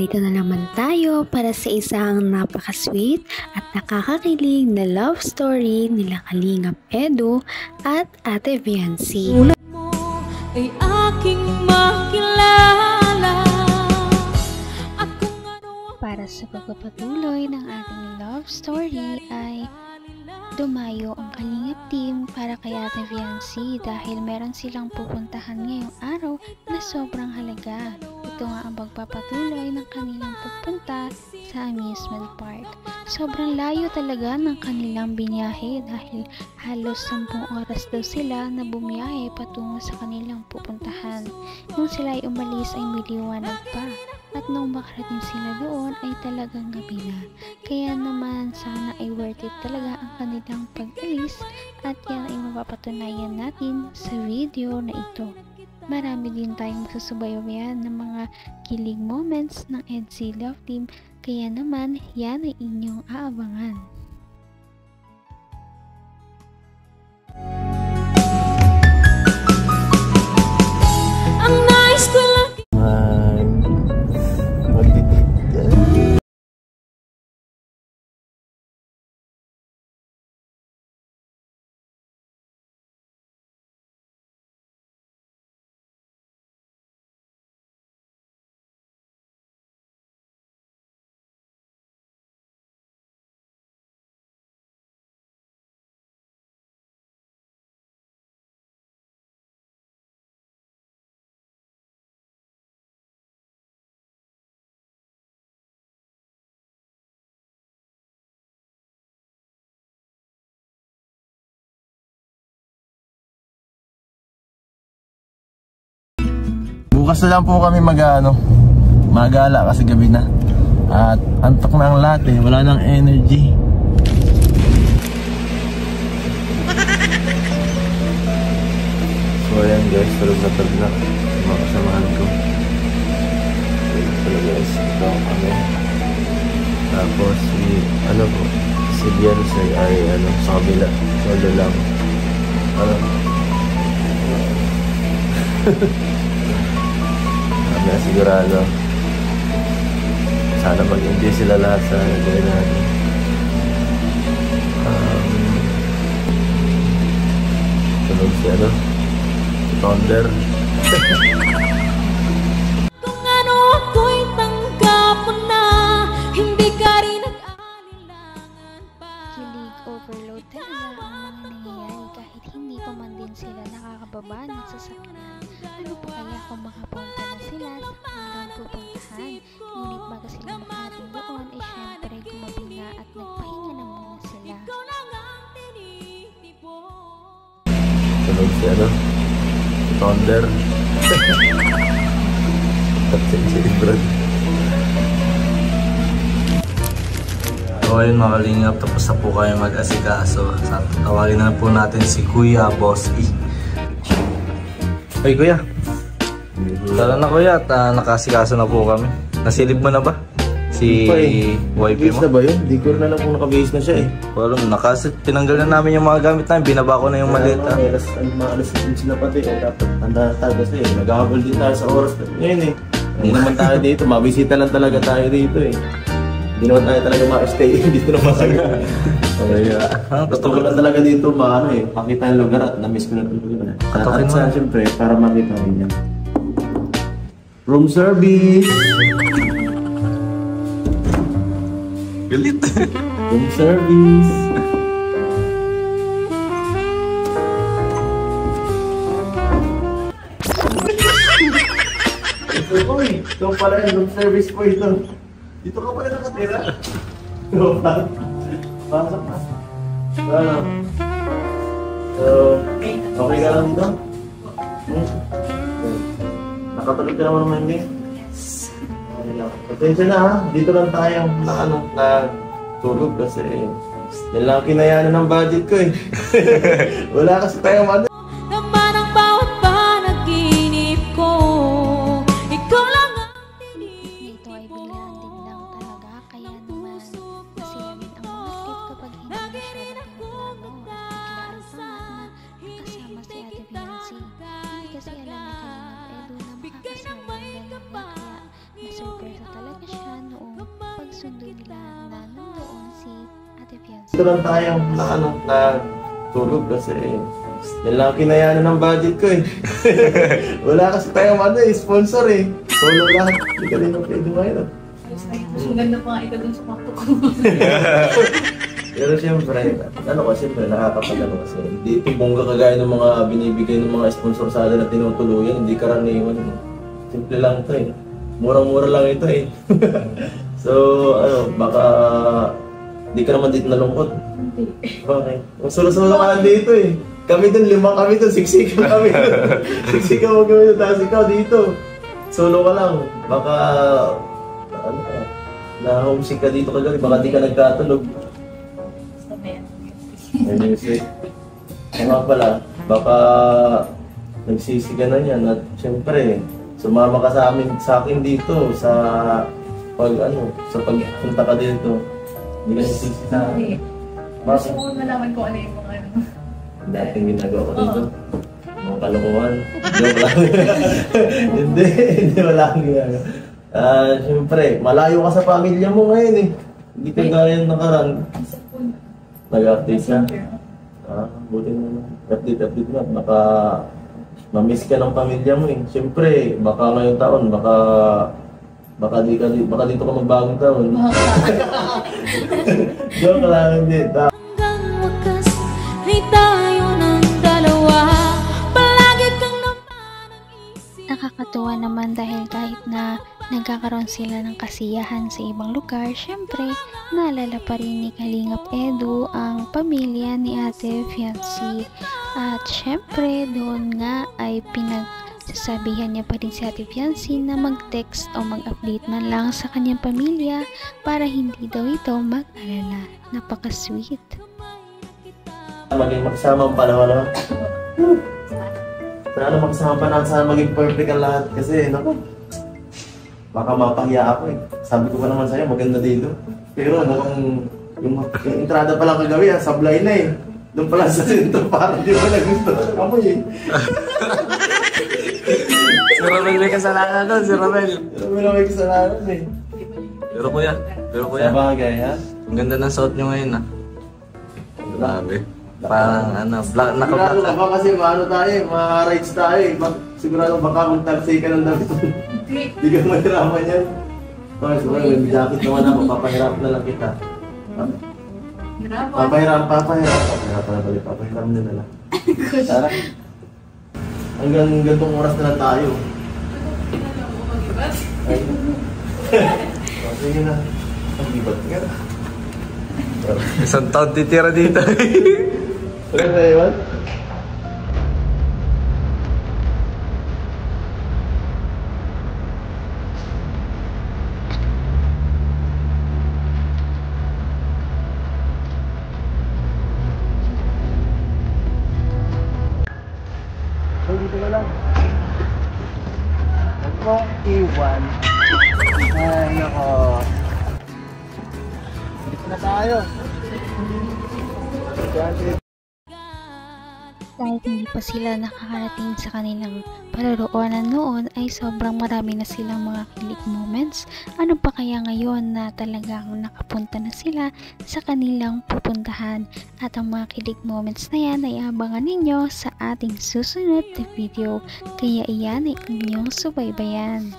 Narito na naman tayo para sa isang napaka-sweet at nakakakilig na love story nila Kalingap Edu at Ate Viancy. Sulat mo ay aking makilala. Para sa pagpapatuloy ng ating love story ay dumayo ang Kalingap team para kay Ate Viancy dahil meron silang pupuntahan ngayong araw na sobrang halaga. Ito nga ang pagpapatuloy ng kanilang pagpunta sa amusement park. Sobrang layo talaga ng kanilang binyahe dahil halos 10 oras daw sila na bumiyahe patungo sa kanilang pupuntahan. Nung sila ay umalis ay miliwanag pa. At nung makarating sila doon ay talagang gabi na. Kaya naman sana ay worth it talaga ang kanilang pag-alis at yan ay mapapatunayan natin sa video na ito. Marami din tayong masusubaybayan ng mga kilig moments ng EDC Love Team, kaya naman yan ay inyong aabangan. Ang nice ko lang bukas na lang po kami magala kasi gabi na. At antok na ang lahat eh, wala nang energy. So ayan guys, tulog na mga kasamahan ko. Tulog guys, ito kami. Tapos si Beyonce ay sa kabila. Solo lang. Kami na sigurado. Sana mag-enjoy sila lahat sa gawin natin. Tunog si Thunder. kung ano ako'y tanggap mo na, hindi ka rin nag-alinlangan pa. Kilig overload talaga ang mga nangyayari kahit hindi pa man din sila nakakababa ng sasakyan. Ano pa kaya kung makapunta na sila sa kanilang pupuntahan? Ngunit bago sila makarating doon ay syempre gumabi na at nagpahinga na muna sila. Ikaw lang ang tinitipon. Tunog si Thunder. Tapos si Brad. So ayun mga Kalingap, tapos na po kayo mag-asikaso. Tawagin na po natin si Kuya Boss E. Ay Kuya, tara na Kuya at nakasikaso na po kami. Nasilip mo na ba? Si wifey mo? Base na ba yun? Di ko rin alam kung naka-base na siya eh. Walang tinanggal na namin yung mga gamit namin, binaba ko na yung maleta. Mga alas din sila pati eh. Dapat tanda tayo kasi eh. Nag-ahabol din tayo sa oras ngayon eh. Hindi naman tayo dito, mabisita lang talaga tayo dito eh. Hindi naman tayo talaga ma-stay dito naman tayo. Gusto ko lang talaga dito makita yung lugar at na-miss ko na ito lugar. At saan siyempre, para makita rin niya. Room service! Galit! Room service! Uy, ito pala yung room service po ito. Dito ka pala nakatira. Pasok na. Okay ka lang dito? Nakatulog ka naman naman din. Atensya na ha, dito lang tayo tulog kasi yan lang kinayanan ng budget ko eh. Wala kasi tayong Naman ang bawat panaginip ko, ikaw lang ang tinitipon. Ito ay biglaan din lang talaga, kaya naman masaya din ang mga trip kapag hindi masyadong pinaplano at biglaan pa nga na kasama si Ate Viancy. Hindi kasi alam ni Kalingap Edu na makakasama ang dalawa kaya na-surprise talaga siya napagkasundo nila na nandoon si Ate Fiancé. Ito lang tayong na tulog kasi yan lang kinayanan ng budget ko eh. Wala kasi tayong sponsor eh. Solo lahat. Hindi ka rin ang pwede ngayon. Mas maganda pa nga ito dun sa kwarto ko. Pero siyempre, siyempre nakakapagano kasi. Hindi ito bongga kagaya ng mga binibigay ng mga sponsor sa atin na tinutuluyan. Hindi karaniwan. Simple lang ito eh. Murang-mura lang ito eh. So, baka hindi ka naman dito nalungkot. Hindi. Bakit? Ang solo-solo ka dito eh. Kami dun, 5 kami dun, siksikan kami dun. Siksikan mo kami dun, tapos ikaw dito. Solo ka lang. Baka, na-homesick ka dito kagabi, baka di ka nagkatulog. May music. Nga pala, baka nagsisi ka na yan at syempre, sumama ka sa akin dito sa pagpunta ka dito. Hindi ka nagsisi sa akin. Gusto ko malaman ko ano yung mga dating ginagawa ko dito. Mga kalokohan. Joke lang. Hindi wala akong ginagawa. Siyempre, malayo ka sa pamilya mo ngayon eh. Hindi ka gaya ng nakaraan. Nag-update ka? Buti naman. Update na. Baka ma-miss ka ng pamilya mo eh. Siyempre, baka ngayong taon, baka dito ka magbagong taon. Joke lang, hindi. hanggang wakas ay tayo ng dalawa. Palagi kang naman ang isip. Nakakatuwa naman dahil kahit na nagkakaroon sila ng kasiyahan sa ibang lugar, syempre, naalala pa rin ni Kalingap Edu ang pamilya ni Ate Fiancé. At syempre, doon nga ay pinagsasabihan niya pa rin si Ate Fiancé na mag-text o mag-update man lang sa kanyang pamilya para hindi daw ito mag-alala. Napaka-sweet. Maging magsama ang panahon. Sana magsama pa na, sana maging perfect ang lahat. Kasi, baka mapahiya ako eh. Sabi ko pa naman sa'yo, maganda dito. Pero mukhang yung entrada pa lang kagabi, sablay na eh. Doon pala sa sentro, parang di ba nagusto ng amoy eh. Si Romel may kasalanan doon, si Romel. Pero may kasalanan eh. Pero kuya. Sa bagay ha? Ang ganda ng suot nyo ngayon Grabe. Parang black, Sigurado naka-black ka ba kasi tayo, rides tayo eh. Sigurado baka magtalsay ka ng damit. Hindi ka mahirapan yan. Okay, siguro may jacket naman ako, papahirap na lang kita. Papahirap na lang. Tara. Hanggang gantong oras na lang tayo. Ay. Sige na. Pag-ibat ka. Isang taon titira dito. Ano na yun? Dito na lang. Ako, iwan. Ay, nako. Dito na tayo. Kahit hindi pa sila nakakarating sa kanilang paroroonan noon ay sobrang marami na silang mga kilig moments. Ano pa kaya ngayon na talagang nakapunta na sila sa kanilang pupuntahan? At ang mga kilig moments na yan ay abangan ninyo sa ating susunod na video. Kaya iyan ay inyong subaybayan.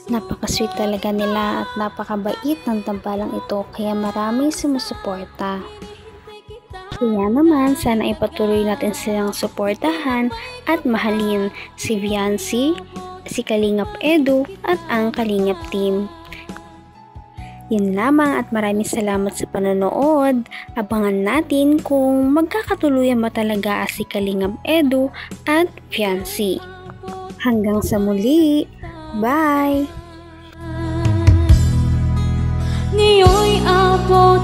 Napaka-sweet talaga nila at napakabait ng tambalang ito kaya maraming sumusuporta. Kaya naman sana ipatuloy natin silang suportahan at mahalin si Fiancé, si Kalingap Edu at ang Kalingap team. Yun lamang at maraming salamat sa panonood. Abangan natin kung magkakatuluyan ba talaga si Kalingap Edu at Fiancé. Hanggang sa muli! Bye! Ngayon'y abot